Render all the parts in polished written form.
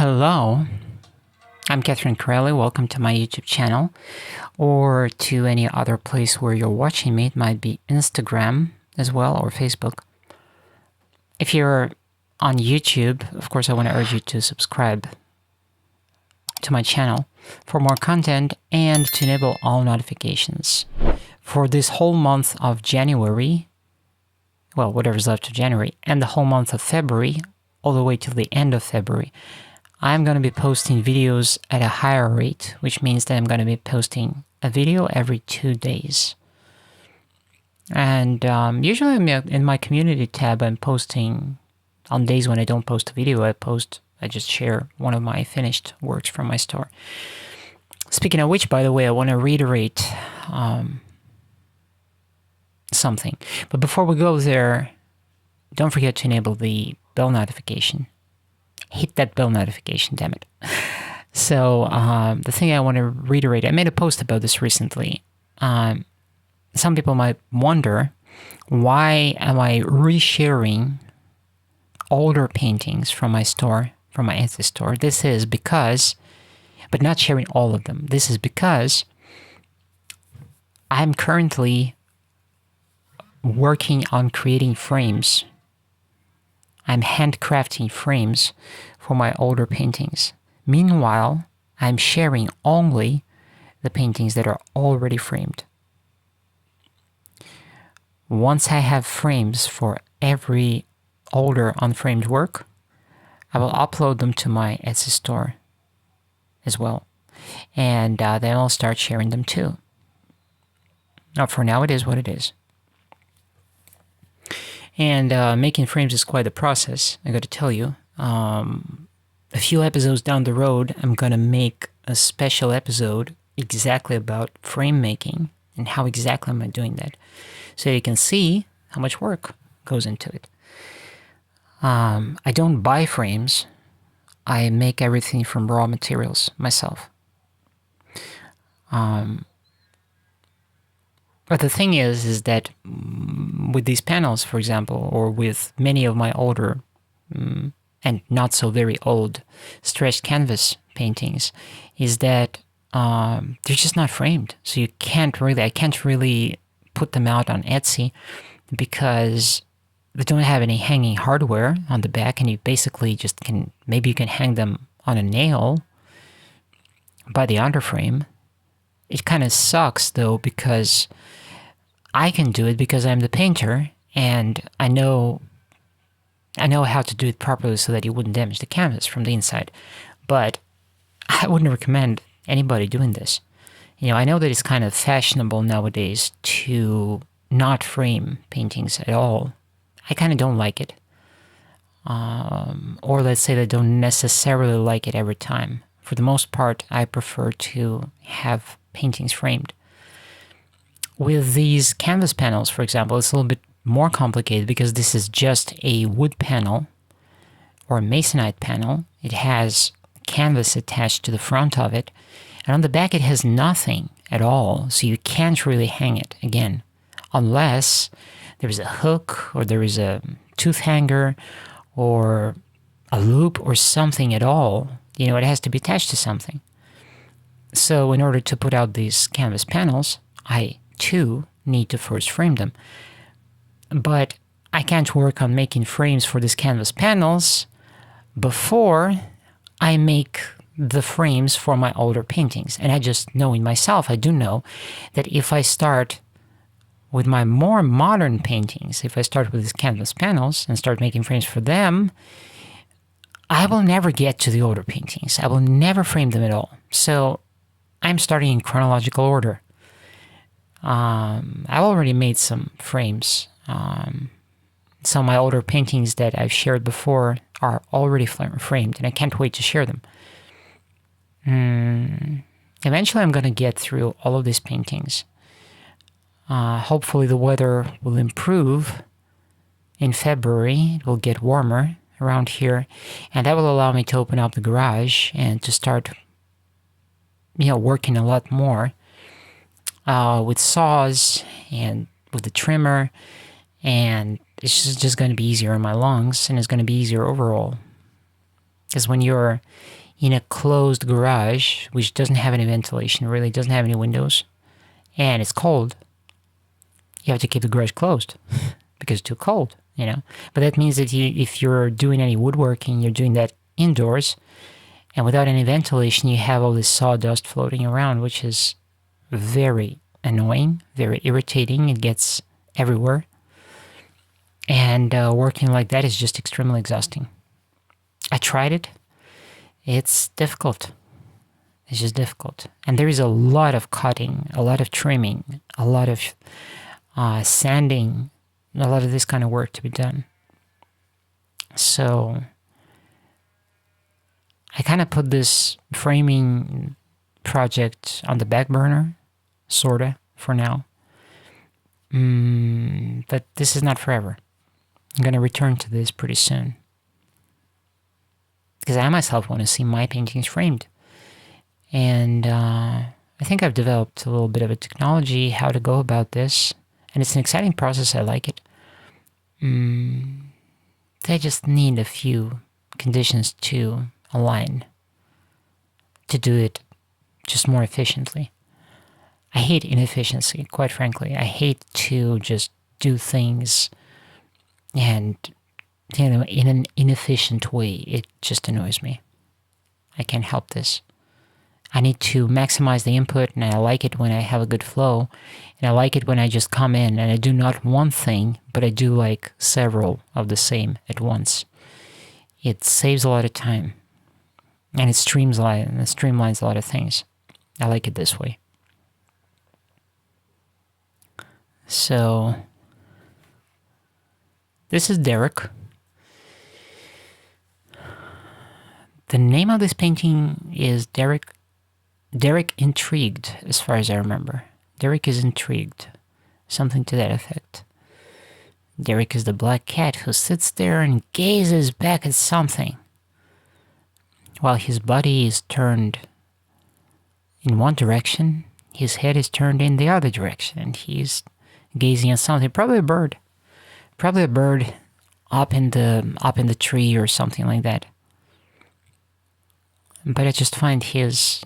Hello, I'm Corelli. Welcome to my YouTube channel, or to any other place where you're watching me. It might be Instagram as well, or Facebook. If you're on YouTube, of course, I want to urge you to subscribe to my channel for more content and to enable all notifications. For this whole month of January, well, whatever's left of January, and the whole month of February, all the way till the end of February, I'm going to be posting videos at a higher rate, which means that I'm going to be posting a video every 2 days. And usually in my community tab, I'm posting, on days when I don't post a video, I just share one of my finished works from my store. Speaking of which, by the way, I want to reiterate something. But before we go there, don't forget to enable the bell notification. Hit that bell notification, damn it. So the thing I want to reiterate, I made a post about this recently. Some people might wonder, why am I resharing older paintings from my store, from my Etsy store? This is because, but not sharing all of them. This is because I'm currently working on creating frames. I'm handcrafting frames for my older paintings. Meanwhile, I'm sharing only the paintings that are already framed. Once I have frames for every older unframed work, I will upload them to my Etsy store as well. And then I'll start sharing them too. Now, for now, it is what it is. And making frames is quite a process, I got to tell you. A few episodes down the road, I'm going to make a special episode exactly about frame making and how exactly am I doing that. So you can see how much work goes into it. I don't buy frames. I make everything from raw materials myself. But the thing is that with these panels, for example, or with many of my older and not so very old stretched canvas paintings, is that they're just not framed. So I can't really put them out on Etsy because they don't have any hanging hardware on the back, and you basically just maybe you can hang them on a nail by the underframe. It kind of sucks though, because I can do it because I'm the painter and I know how to do it properly so that it wouldn't damage the canvas from the inside. But I wouldn't recommend anybody doing this. You know, I know that it's kind of fashionable nowadays to not frame paintings at all. I kind of don't like it. Or let's say that I don't necessarily like it every time. For the most part, I prefer to have paintings framed. With these canvas panels, for example, it's a little bit more complicated because this is just a wood panel or a masonite panel. It has canvas attached to the front of it, and on the back it has nothing at all, so you can't really hang it, again, unless there is a hook or there is a tooth hanger or a loop or something at all. You know, it has to be attached to something. So in order to put out these canvas panels, I too need to first frame them. But I can't work on making frames for these canvas panels before I make the frames for my older paintings. And I just know in myself, I do know that if I start with my more modern paintings, if I start with these canvas panels and start making frames for them, I will never get to the older paintings. I will never frame them at all. So I'm starting in chronological order. I've already made some frames. Some of my older paintings that I've shared before are already framed, and I can't wait to share them. Eventually I'm going to get through all of these paintings. Hopefully the weather will improve in February. It will get warmer around here, and that will allow me to open up the garage and to start, you know, working a lot more with saws and with the trimmer, and it's just going to be easier on my lungs, and it's going to be easier overall. Because when you're in a closed garage, which doesn't have any ventilation, really doesn't have any windows, and it's cold, you have to keep the garage closed because it's too cold, you know. But that means that if you're doing any woodworking, you're doing that indoors, and without any ventilation, you have all this sawdust floating around, which is very annoying, very irritating. It gets everywhere. And working like that is just extremely exhausting. I tried it. It's difficult. It's just difficult. And there is a lot of cutting, a lot of trimming, a lot of sanding, a lot of this kind of work to be done. So I kind of put this framing project on the back burner, sorta, for now. But this is not forever. I'm going to return to this pretty soon. Because I myself want to see my paintings framed. And I think I've developed a little bit of a technology, how to go about this. And it's an exciting process, I like it. I just need a few conditions to align to do it just more efficiently. I hate inefficiency, quite frankly. I hate to just do things and, you know, in an inefficient way. It just annoys me. I can't help this. I need to maximize the input, and I like it when I have a good flow, and I like it when I just come in and I do not one thing, but I do like several of the same at once. It saves a lot of time, and it streamlines a lot of things. I like it this way. So, this is Derek. The name of this painting is Derek Intrigued, as far as I remember. Derek is intrigued. Something to that effect. Derek is the black cat who sits there and gazes back at something, while his body is turned in one direction, his head is turned in the other direction, and he's gazing at something. Probably a bird. Probably a bird up in the tree or something like that. But I just find his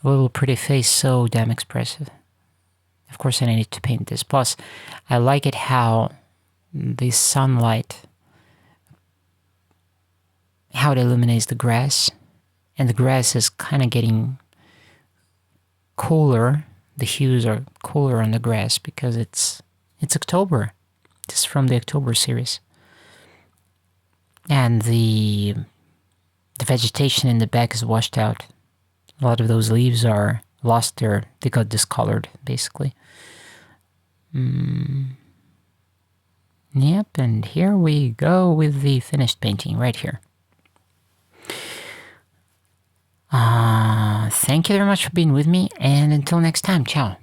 little pretty face so damn expressive. Of course I needed to paint this. Plus, I like it how the sunlight, how it illuminates the grass. And the grass is kind of getting cooler. The hues are cooler on the grass because it's October. This is from the October series. And the vegetation in the back is washed out. A lot of those leaves are lost they got discolored, basically. Yep, and here we go with the finished painting right here. Thank you very much for being with me, and until next time, ciao.